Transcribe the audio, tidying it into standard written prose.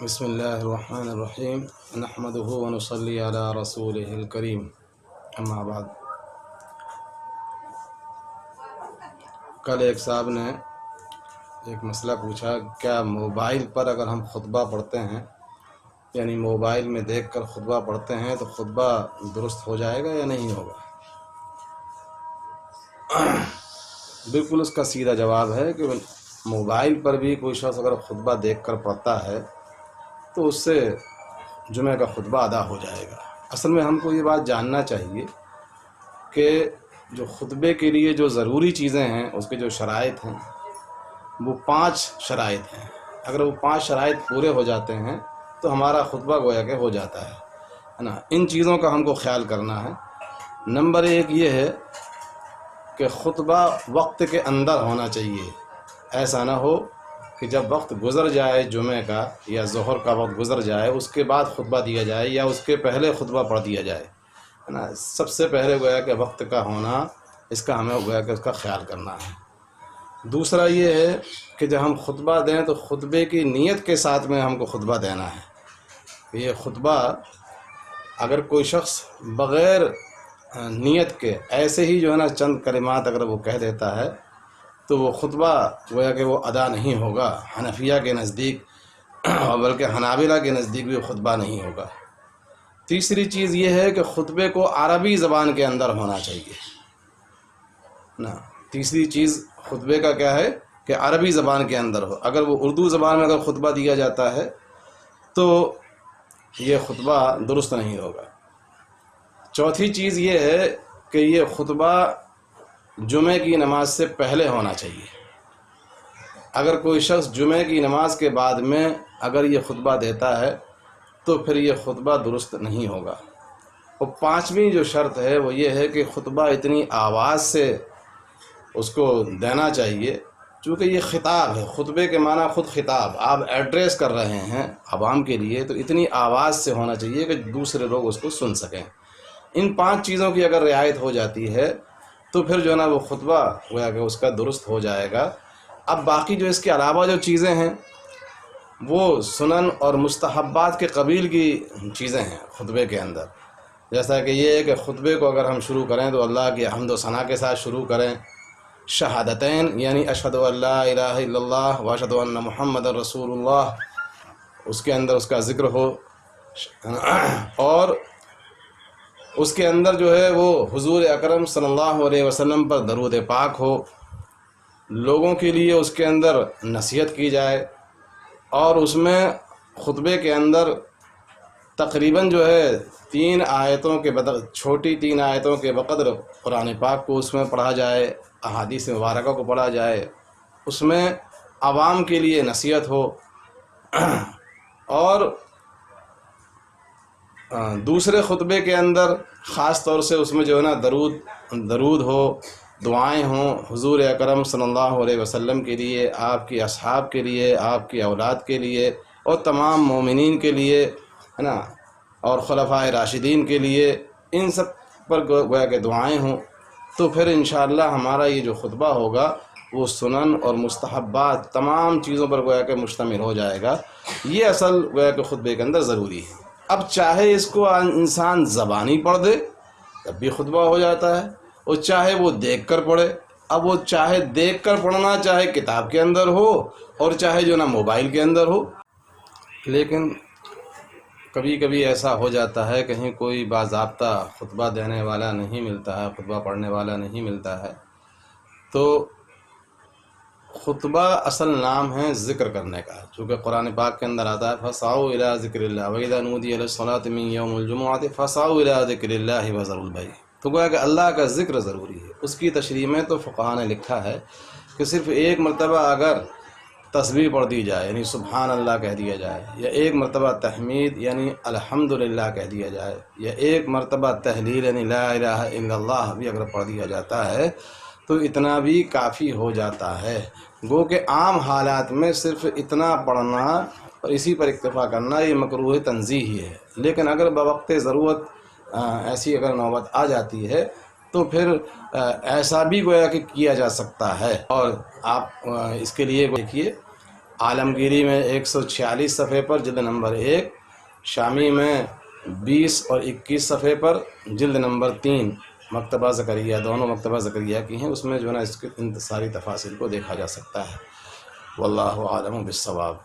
بسم اللہ الرحمن الرحیم نحمدہ ونصلی علی رسولہ الکریم اما بعد۔ کل ایک صاحب نے ایک مسئلہ پوچھا، کیا موبائل پر اگر ہم خطبہ پڑھتے ہیں، یعنی موبائل میں دیکھ کر خطبہ پڑھتے ہیں، تو خطبہ درست ہو جائے گا یا نہیں ہوگا؟ بالکل اس کا سیدھا جواب ہے کہ موبائل پر بھی کوئی شخص اگر خطبہ دیکھ کر پڑھتا ہے تو اس سے جمعہ کا خطبہ ادا ہو جائے گا۔ اصل میں ہم کو یہ بات جاننا چاہیے کہ جو خطبے کے لیے جو ضروری چیزیں ہیں، اس کے جو شرائط ہیں وہ 5 شرائط ہیں۔ اگر وہ 5 شرائط پورے ہو جاتے ہیں تو ہمارا خطبہ گویا کہ ہو جاتا ہے نا۔ ان چیزوں کا ہم کو خیال کرنا ہے۔ نمبر 1 یہ ہے کہ خطبہ وقت کے اندر ہونا چاہیے۔ ایسا نہ ہو کہ جب وقت گزر جائے جمعہ کا یا ظہر کا وقت گزر جائے اس کے بعد خطبہ دیا جائے یا اس کے پہلے خطبہ پڑھ دیا جائے، ہے نا۔ سب سے پہلے گویا کہ وقت کا ہونا، اس کا ہمیں گویا کہ اس کا خیال کرنا ہے۔ دوسرا یہ ہے کہ جب ہم خطبہ دیں تو خطبے کی نیت کے ساتھ میں ہم کو خطبہ دینا ہے۔ یہ خطبہ اگر کوئی شخص بغیر نیت کے ایسے ہی جو ہے نا چند کلمات اگر وہ کہہ دیتا ہے تو وہ خطبہ گویا کہ وہ ادا نہیں ہوگا۔ حنفیہ کے نزدیک اور بلکہ حنابلہ کے نزدیک بھی خطبہ نہیں ہوگا۔ تیسری چیز یہ ہے کہ خطبے کو عربی زبان کے اندر ہونا چاہیے نا۔ تیسری چیز خطبے کا کیا ہے کہ عربی زبان کے اندر ہو۔ اگر وہ اردو زبان میں اگر خطبہ دیا جاتا ہے تو یہ خطبہ درست نہیں ہوگا۔ چوتھی چیز یہ ہے کہ یہ خطبہ جمعہ کی نماز سے پہلے ہونا چاہیے۔ اگر کوئی شخص جمعہ کی نماز کے بعد میں اگر یہ خطبہ دیتا ہے تو پھر یہ خطبہ درست نہیں ہوگا۔ اور 5ویں جو شرط ہے وہ یہ ہے کہ خطبہ اتنی آواز سے اس کو دینا چاہیے، چونکہ یہ خطاب ہے۔ خطبے کے معنی خود خطاب، آپ ایڈریس کر رہے ہیں عوام کے لیے، تو اتنی آواز سے ہونا چاہیے کہ دوسرے لوگ اس کو سن سکیں۔ ان 5 چیزوں کی اگر رعایت ہو جاتی ہے تو پھر جو ہے نا وہ خطبہ گویا کہ اس کا درست ہو جائے گا۔ اب باقی جو اس کے علاوہ جو چیزیں ہیں وہ سنن اور مستحبات کے قبیل کی چیزیں ہیں خطبے کے اندر۔ جیسا کہ یہ ہے کہ خطبے کو اگر ہم شروع کریں تو اللہ کی حمد و ثنا کے ساتھ شروع کریں، شہادتین یعنی اشہد ان لا الہ الا اللہ و اشہد ان محمد رسول اللہ، اس کے اندر اس کا ذکر ہو، اور اس کے اندر جو ہے وہ حضور اکرم صلی اللہ علیہ وسلم پر درود پاک ہو، لوگوں کے لیے اس کے اندر نصیحت کی جائے، اور اس میں خطبے کے اندر تقریباً جو ہے 3 آیتوں کے چھوٹی 3 آیتوں کے بقدر قرآن پاک کو اس میں پڑھا جائے، احادیث مبارکہ کو پڑھا جائے، اس میں عوام کے لیے نصیحت ہو، اور دوسرے خطبے کے اندر خاص طور سے اس میں جو ہے نا درود ہو، دعائیں ہوں حضور اکرم صلی اللہ علیہ وسلم کے لیے، آپ کی اصحاب کے لیے، آپ کی اولاد کے لیے، اور تمام مومنین کے لیے، ہے نا، اور خلفائے راشدین کے لیے، ان سب پر گویا کہ دعائیں ہوں۔ تو پھر انشاءاللہ ہمارا یہ جو خطبہ ہوگا وہ سنن اور مستحبات تمام چیزوں پر گویا کہ مشتمل ہو جائے گا۔ یہ اصل گویا کہ خطبے کے اندر ضروری ہے۔ اب چاہے اس کو انسان زبانی پڑھ دے تب بھی خطبہ ہو جاتا ہے، اور چاہے وہ دیکھ کر پڑھے۔ اب وہ چاہے دیکھ کر پڑھنا، چاہے کتاب کے اندر ہو، اور چاہے جو نا موبائل کے اندر ہو۔ لیکن کبھی کبھی ایسا ہو جاتا ہے کہیں کوئی باضابطہ خطبہ دینے والا نہیں ملتا ہے، خطبہ پڑھنے والا نہیں ملتا ہے، تو خطبہ اصل نام ہے ذکر کرنے کا، چونکہ قرآن پاک کے اندر آتا ہے فَاسْعَوْا إِلَىٰ ذِكْرِ اللَّهِ وَإِذَا نُودِيَ لِلصَّلَاةِ مِن يَوْمِ الْجُمُعَةِ فَاسْعَوْا إِلَىٰ ذِكْرِ اللَّهِ وَذَرُوا الْبَيْعَ۔ تو گویا کہ اللہ کا ذکر ضروری ہے۔ اس کی تشریح میں تو فقہاء نے لکھا ہے کہ صرف ایک مرتبہ اگر تسبیح پڑھ دی جائے یعنی سبحان اللہ کہہ دیا جائے، یا ایک مرتبہ تحمید یعنی الحمدللہ کہہ دیا جائے، یا ایک مرتبہ تحلیل یعنی لا الہ الا اللہ بھی اگر پڑھ دیا جاتا ہے تو اتنا بھی کافی ہو جاتا ہے۔ گو کہ عام حالات میں صرف اتنا پڑھنا اور اسی پر اکتفا کرنا یہ مکروہ تنزیہ ہی ہے۔ لیکن اگر بوقت ضرورت ایسی اگر نوبت آ جاتی ہے تو پھر ایسا بھی گویا کہ کیا جا سکتا ہے۔ اور آپ اس کے لیے دیکھیے عالمگیری میں 146 صفحے پر جلد نمبر 1، شامی میں 20 اور 21 صفحے پر جلد نمبر 3، مکتبہ زکریا، دونوں مکتبہ زکریا کی ہیں، اس میں جو ہے نا اس کی ان ساری تفاصیل کو دیکھا جا سکتا ہے۔ واللہ اعلم بالصواب۔